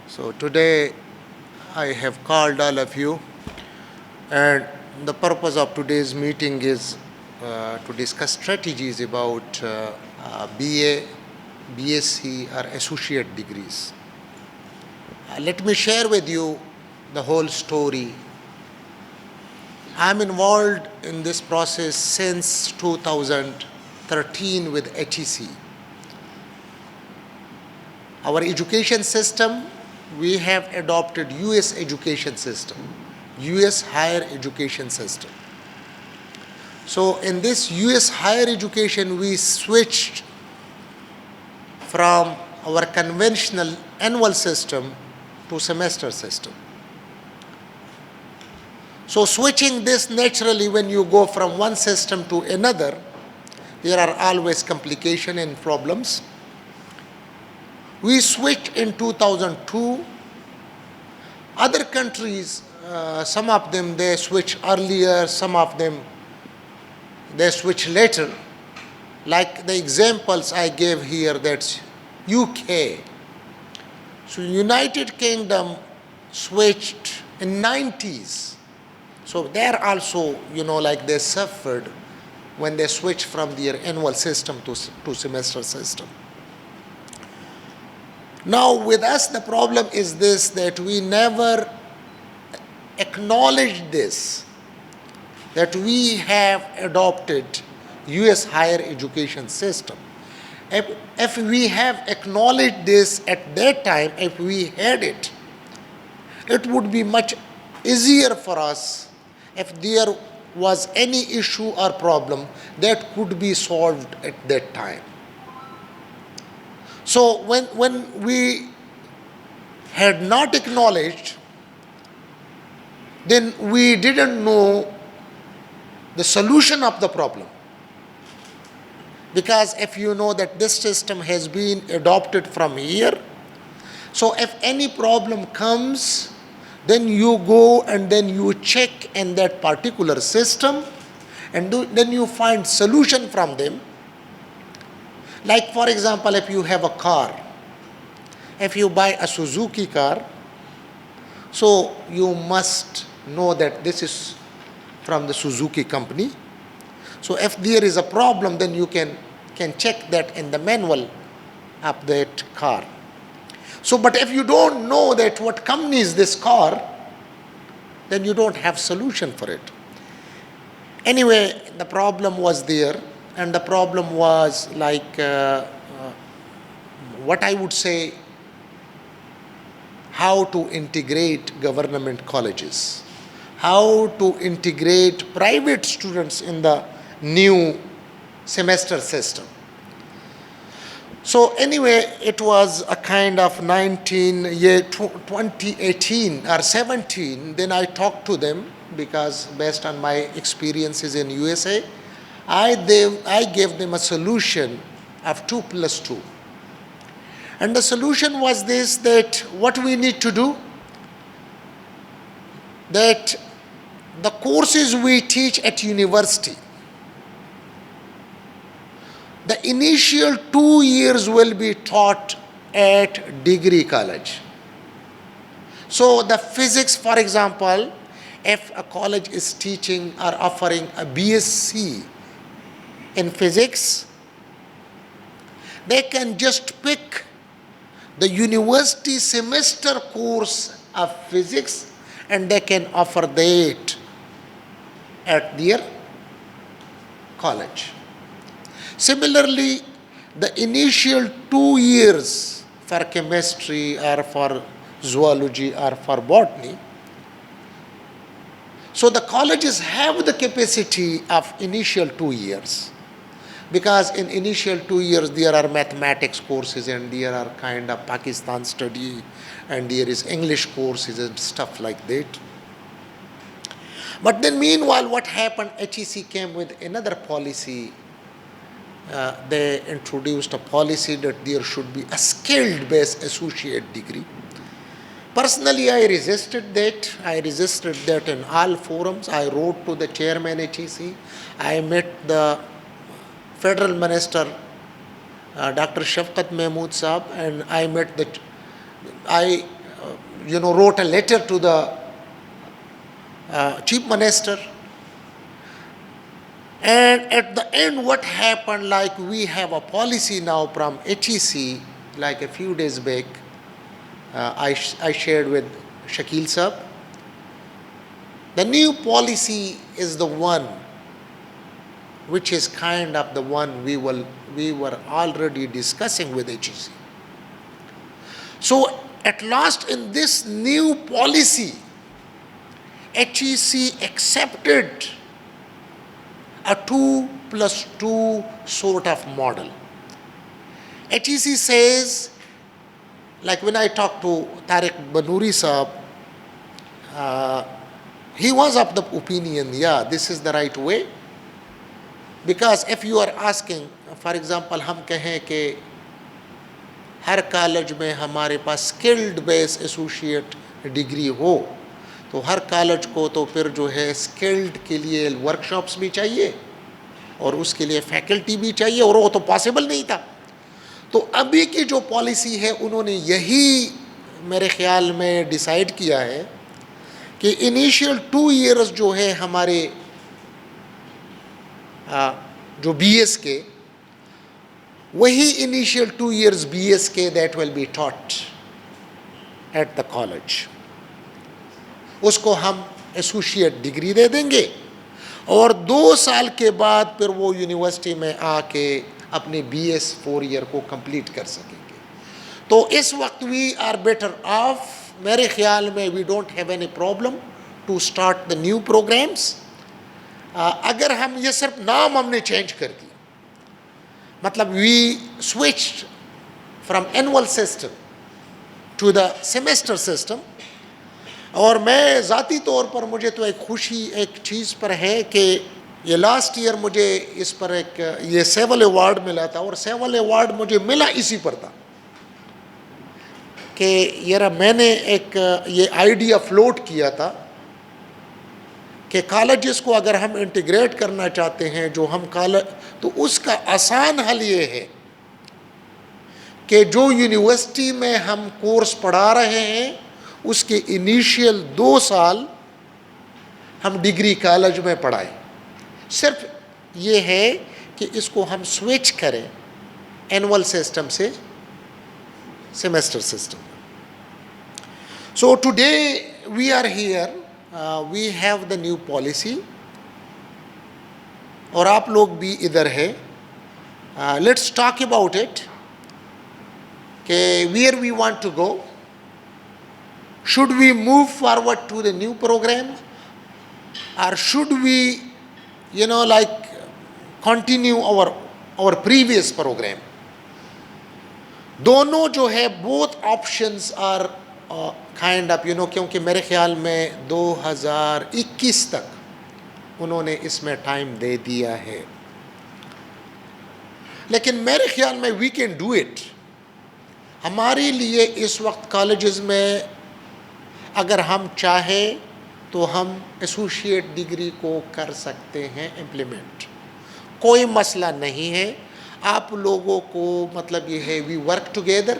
So today I have called all of you, and the purpose of today's meeting is to discuss strategies about BA, BSc, or associate degrees. Let me share with you the whole story. I'm involved in this process since 2013 with HEC. Our education system, we have adopted US education system, US higher education system. So in this US higher education, we switched from our conventional annual system to semester system. So switching this, naturally, when you go from one system to another, there are always complications and problems. We switched in 2002. Other countries, some of them they switch earlier, some of them they switch later. Like the examples I gave here, that's UK. So United Kingdom switched in 90s. So there also, like they suffered when they switched from their annual system to semester system. Now with us the problem is this, that we never acknowledge this, that we have adopted US higher education system. If we have acknowledged this at that time, if we had it, it would be much easier for us. If there was any issue or problem, that could be solved at that time. So when we had not acknowledged, then we didn't know the solution of the problem. Because if you know that this system has been adopted from here, so if any problem comes, then you go and then you check in that particular system, and then you find solution from them. Like for example, if you have a car, if you buy a Suzuki car, so you must know that this is from the Suzuki company. So if there is a problem, then you can check that in the manual of that car. So but if you don't know that what company is this car, then you don't have solution for it. Anyway, the problem was there, and the problem was like what I would say, how to integrate government colleges, how to integrate private students in the new semester system. So anyway, it was a kind of 2018 or 17, then I talked to them, because based on my experiences in USA, I gave them a solution of 2 plus 2. And the solution was this, that what we need to do, that the courses we teach at university, the initial 2 years will be taught at degree college. So the physics, for example, if a college is teaching or offering a BSc in physics, they can just pick the university semester course of physics and they can offer that at their college. Similarly, the initial 2 years for chemistry or for zoology or for botany, so the colleges have the capacity of initial 2 years, because in initial 2 years there are mathematics courses and there are kind of Pakistan study and there is English courses and stuff like that. But then meanwhile what happened, HEC came with another policy. They introduced a policy that there should be a skilled-based associate degree. Personally, I resisted that. I resisted that in all forums. I wrote to the chairman HEC. I met the Federal Minister, Dr. Shafqat Mahmood Saab, and I wrote a letter to the chief minister. And at the end, what happened, like we have a policy now from HEC, like a few days back, I shared with Shakil Saab. The new policy is the one which is kind of the one we were already discussing with HEC. So at last in this new policy, HEC accepted a 2+2 sort of model. HEC says, like when I talked to Tariq Banuri Saab, he was of the opinion, yeah, this is the right way. Because if you are asking, for example, ہم کہیں کہ ہر college میں ہمارے پاس skilled بیس associate degree ہو تو ہر college کو تو پھر جو ہے اسکلڈ کے لیے ورک شاپس بھی چاہیے اور اس کے لیے فیکلٹی بھی چاہیے, اور وہ تو پاسبل نہیں تھا. تو ابھی کی جو پالیسی ہے انہوں نے یہی میرے خیال میں ڈیسائیڈ کیا ہے کہ انیشیل 2 ایئرز جو ہے ہمارے جو بی ایس کے, وہی انیشیل 2 ایئرز بی ایس کے that will be taught at the college. اس کو ہم ایسوشیٹ ڈگری دے دیں گے اور 2 سال کے بعد پھر وہ یونیورسٹی میں آ کے اپنے بی ایس 4 ایئر کو کمپلیٹ کر سکیں گے. تو اس وقت وی آر بیٹر آف, میرے خیال میں we don't have any problem to start the new programs. اگر ہم یہ صرف نام ہم نے چینج کر دیا, مطلب we switch from annual system to the semester system. اور میں ذاتی طور پر مجھے تو ایک خوشی ایک چیز پر ہے کہ یہ لاسٹ ایئر مجھے اس پر ایک یہ سیول ایوارڈ ملا تھا, اور سیول ایوارڈ مجھے ملا اسی پر تھا کہ یار میں نے ایک یہ آئیڈیا فلوٹ کیا تھا کہ کالجز کو اگر ہم انٹیگریٹ کرنا چاہتے ہیں جو ہم تو اس کا آسان حل یہ ہے کہ جو یونیورسٹی میں ہم کورس پڑھا رہے ہیں اس کے انیشیل 2 سال ہم ڈگری کالج میں پڑھائیں. صرف یہ ہے کہ اس کو ہم سوئچ کریں اینول سسٹم سے semester system. So today we are here, we have the new policy, اور آپ لوگ بھی ادھر ہے. لیٹس ٹاک اباؤٹ اٹ کہ where we want to go. Should we move forward to the new program, or should we, continue our previous program? دونوں جو ہے both options are kind of, کیونکہ میرے خیال میں 2021 تک انہوں نے اس میں ٹائم دے دیا ہے. لیکن میرے خیال میں we can do it. ہمارے لیے اس وقت کالجز میں اگر ہم چاہیں تو ہم ایسوشیٹ ڈگری کو کر سکتے ہیں امپلیمنٹ, کوئی مسئلہ نہیں ہے. آپ لوگوں کو مطلب یہ ہے وی ورک ٹوگیدر,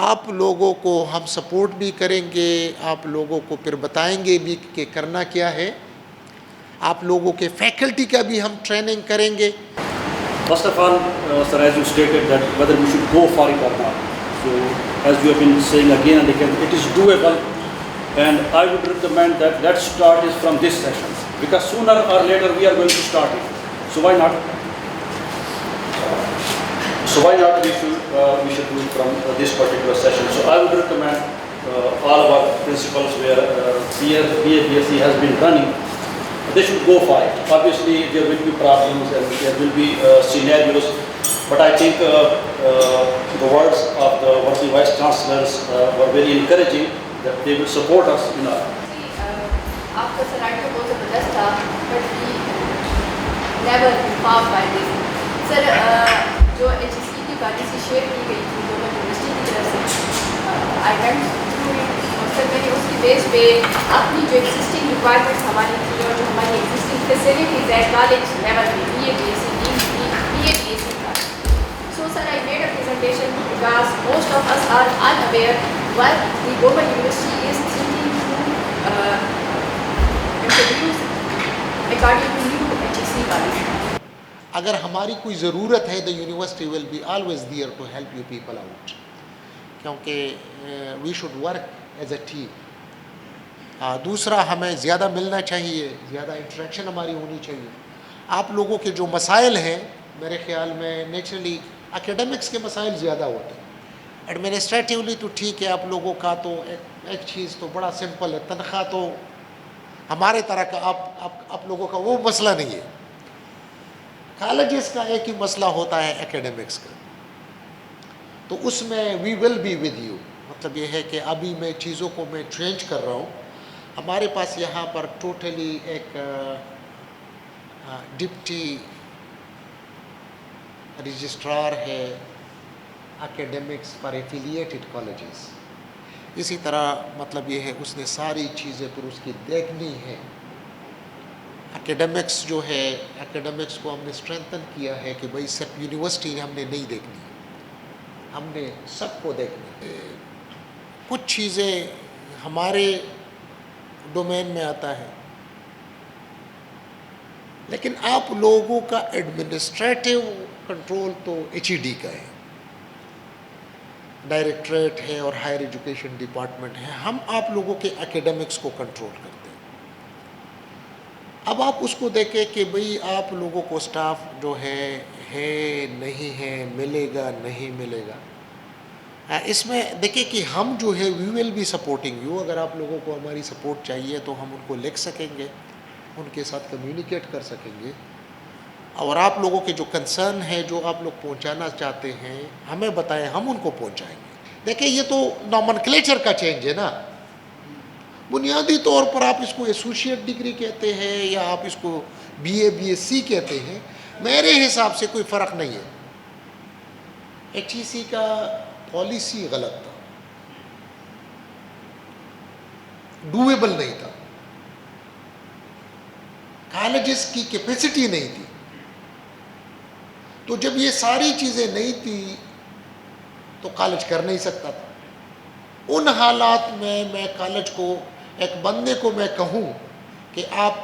آپ لوگوں کو ہم سپورٹ بھی کریں گے, آپ لوگوں کو پھر بتائیں گے بھی کہ کرنا کیا ہے, آپ لوگوں کے فیکلٹی کا بھی ہم ٹریننگ کریں گے. First of all, sir, as you stated that whether we should go for it or not. So, as you have been saying again and again, it is doable, and I would recommend that let's start is from this session, because sooner or later we are going to start it. So why not? We should do it from this particular session. So I would recommend all of our principals where BSc has been running, they should go for it. Obviously, there will be problems and there will be scenarios. But I think the words of the working vice chancellors were very encouraging that they will support us in our. After scenario was زبردست تھا, but we never informed by this. Sir, جو HEC کی policy share کی گئی تھی government university کی طرف سے, I went through it. سر میں نے اس کی بیس پہ اپنی جو ایگزسٹنگ ریکوائرمنٹس ہماری تھی اور جو ہماری ایگزسٹنگ فیسلٹیز ہے کالج لیول پہ B A B S C B A B S C کا. So sir, I made a presentation because most of us are unaware why the government university is thinking to introduce according to new HEC policy. اگر ہماری کوئی ضرورت ہے the university will be always there to help you people out, کیونکہ we should work as a team. دوسرا ہمیں زیادہ ملنا چاہیے, زیادہ انٹریکشن ہماری ہونی چاہیے. آپ لوگوں کے جو مسائل ہیں میرے خیال میں نیچرلی اکیڈمکس کے مسائل زیادہ ہوتے ہیں. ایڈمنسٹریٹیولی تو ٹھیک ہے, آپ لوگوں کا تو ایک چیز تو بڑا سمپل ہے, تنخواہ تو ہمارے طرح کا آپ لوگوں کا وہ مسئلہ نہیں ہے. کالجز کا ایک ہی مسئلہ ہوتا ہے اکیڈمکس کا, تو اس میں وی ول بی ود یو. مطلب یہ ہے کہ ابھی میں چیزوں کو میں چینج کر رہا ہوں. ہمارے پاس یہاں پر ٹوٹلی ایک ڈپٹی رجسٹرار ہے اکیڈمکس فار ایفیلیٹڈ کالجز. اسی طرح مطلب یہ ہے اس نے ساری چیزیں پھر اس کی دیکھنی ہے. اکیڈمکس جو ہے, اکیڈمکس کو ہم نے اسٹرینتھن کیا ہے کہ بھائی صرف یونیورسٹی ہم نے نہیں دیکھنی, ہم نے سب کو دیکھنی. کچھ چیزیں ہمارے ڈومین میں آتا ہے, لیکن آپ لوگوں کا ایڈمنسٹریٹو کنٹرول تو HED کا ہے, ڈائریکٹریٹ ہے اور ہائر ایجوکیشن ڈپارٹمنٹ ہے. ہم آپ لوگوں کے اکیڈمکس کو کنٹرول کرتے ہیں. اب آپ اس کو دیکھیں کہ بھئی آپ لوگوں کو سٹاف جو ہے نہیں ہے, ملے گا نہیں ملے گا. اس میں دیکھیں کہ ہم جو ہے وی ول بی سپورٹنگ یو. اگر آپ لوگوں کو ہماری سپورٹ چاہیے تو ہم ان کو لکھ سکیں گے, ان کے ساتھ کمیونیکیٹ کر سکیں گے, اور آپ لوگوں کے جو کنسرن ہے جو آپ لوگ پہنچانا چاہتے ہیں ہمیں بتائیں, ہم ان کو پہنچائیں گے. دیکھیں یہ تو نومنکلیچر کا چینج ہے نا. بنیادی طور پر آپ اس کو ایسوسیٹ ڈگری کہتے ہیں یا آپ اس کو BA/BSc کہتے ہیں, میرے حساب سے کوئی فرق نہیں ہے. HEC کا پالیسی غلط تھا, ڈویبل نہیں تھا, کالجز کی کیپیسٹی نہیں تھی. تو جب یہ ساری چیزیں نہیں تھی تو کالج کر نہیں سکتا تھا. ان حالات میں کالج کو, ایک بندے کو میں کہوں کہ آپ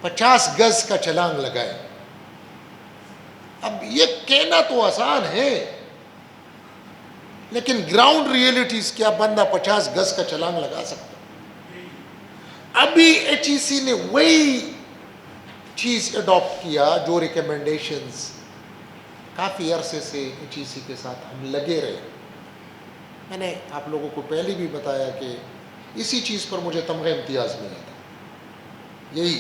50 گز کا چھلانگ لگائیں, اب یہ کہنا تو آسان ہے, لیکن گراؤنڈ ریئلٹیز کیا بندہ 50 گز کا چھلانگ لگا سکتا؟ ابھی HEC نے وہی چیز اڈاپٹ کیا جو ریکمنڈیشنز کافی عرصے سے HEC کے ساتھ ہم لگے رہے. میں نے آپ لوگوں کو پہلے بھی بتایا کہ اسی چیز پر مجھے تمغہ امتیاز ملا تھا, یہی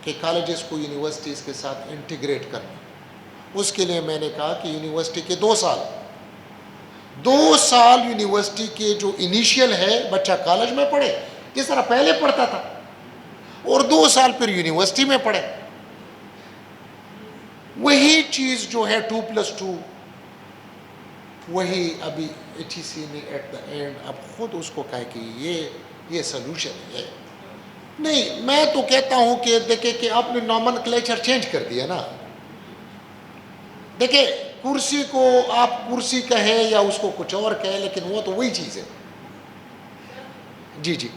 کہ کالجز کو یونیورسٹیز کے ساتھ انٹیگریٹ کرنا. اس کے لیے میں نے کہا کہ یونیورسٹی کے 2 سال یونیورسٹی کے جو انیشیل ہے بچہ کالج میں پڑھے جس طرح پہلے پڑھتا تھا, اور 2 سال پھر یونیورسٹی میں پڑھے. وہی چیز جو ہے 2+2 وہی ابھی HEC نے ایٹ دا اینڈ اب خود اس کو کہا کہ یہ سلوشن ہے. نہیں, میں تو کہتا ہوں کہ دیکھیں کہ آپ نے نومنکلیچر چینج کر دیا نا. دیکھیں کرسی کو آپ کرسی کہیں یا اس کو کچھ اور کہیں, لیکن وہ تو وہی چیز ہے. جی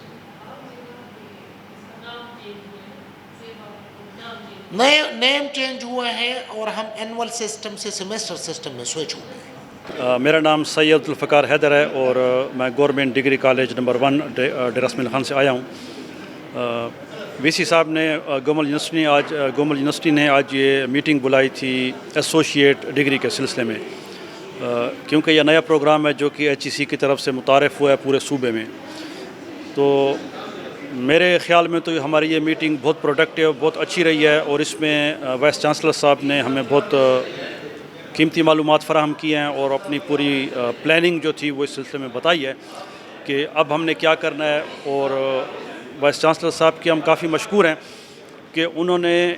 نیم چینج ہوا ہے اور ہم اینول سسٹم سے سیمیسٹر سسٹم میں سوئچ ہو گئے. میرا نام سید الفقار حیدر ہے اور میں government degree college number 1 Dera Ismail Khan سے آیا ہوں. VC صاحب نے گومل یونیورسٹی نے آج یہ میٹنگ بلائی تھی ایسوسیٹ ڈگری کے سلسلے میں, کیونکہ یہ نیا پروگرام ہے جو کہ HEC کی طرف سے متعارف ہوا ہے پورے صوبے میں. تو میرے خیال میں تو ہماری یہ میٹنگ بہت پروڈکٹیو, بہت اچھی رہی ہے, اور اس میں وائس چانسلر صاحب نے ہمیں بہت قیمتی معلومات فراہم کی ہیں اور اپنی پوری پلاننگ جو تھی وہ اس سلسلے میں بتائی ہے کہ اب ہم نے کیا کرنا ہے. اور وائس چانسلر صاحب کے ہم کافی مشکور ہیں کہ انہوں نے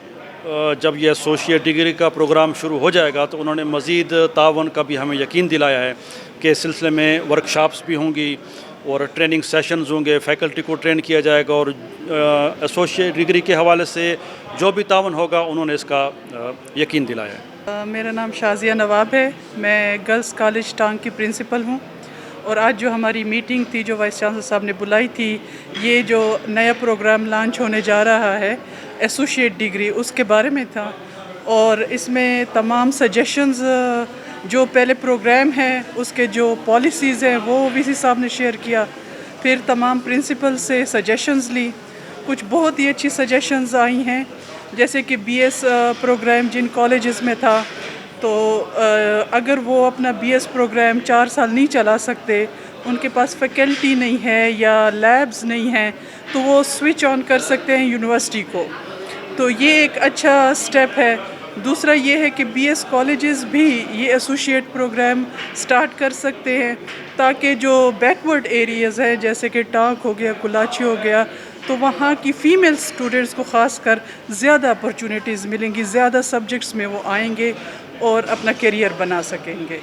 جب یہ ایسوسیٹ ڈگری کا پروگرام شروع ہو جائے گا تو انہوں نے مزید تعاون کا بھی ہمیں یقین دلایا ہے کہ اس سلسلے میں ورکشاپس بھی ہوں گی اور ٹریننگ سیشنز ہوں گے, فیکلٹی کو ٹرین کیا جائے گا, اور ایسوسیٹ ڈگری کے حوالے سے جو بھی تعاون ہوگا انہوں نے اس کا یقین دلایا ہے. میرا نام شازیہ نواب ہے، میں گرلس کالج ٹانگ کی پرنسپل ہوں، اور آج جو ہماری میٹنگ تھی جو وائس چانسلر صاحب نے بلائی تھی، یہ جو نیا پروگرام لانچ ہونے جا رہا ہے ایسوسیٹ ڈگری، اس کے بارے میں تھا، اور اس میں تمام سجیشنز جو پہلے پروگرام ہے اس کے جو پالیسیز ہیں وہ وی سی صاحب نے شیئر کیا، پھر تمام پرنسپل سے سجیشنز لی، کچھ بہت ہی اچھی سجیشنز آئی ہیں، جیسے کہ بی ایس پروگرام جن کالجز میں تھا، تو اگر وہ اپنا بی ایس پروگرام 4 سال نہیں چلا سکتے، ان کے پاس فیکلٹی نہیں ہے یا لیبز نہیں ہیں، تو وہ سوئچ آن کر سکتے ہیں یونیورسٹی کو، تو یہ ایک اچھا سٹیپ ہے۔ دوسرا یہ ہے کہ بی ایس کالجز بھی یہ ایسوسیٹ پروگرام سٹارٹ کر سکتے ہیں، تاکہ جو بیکورڈ ایریاز ہیں جیسے کہ ٹانک ہو گیا، کلاچی ہو گیا، تو وہاں کی فیمیل اسٹوڈنٹس کو خاص کر زیادہ اپرچونیٹیز ملیں گی، زیادہ سبجیکٹس میں وہ آئیں گے اور اپنا کیریئر بنا سکیں گے۔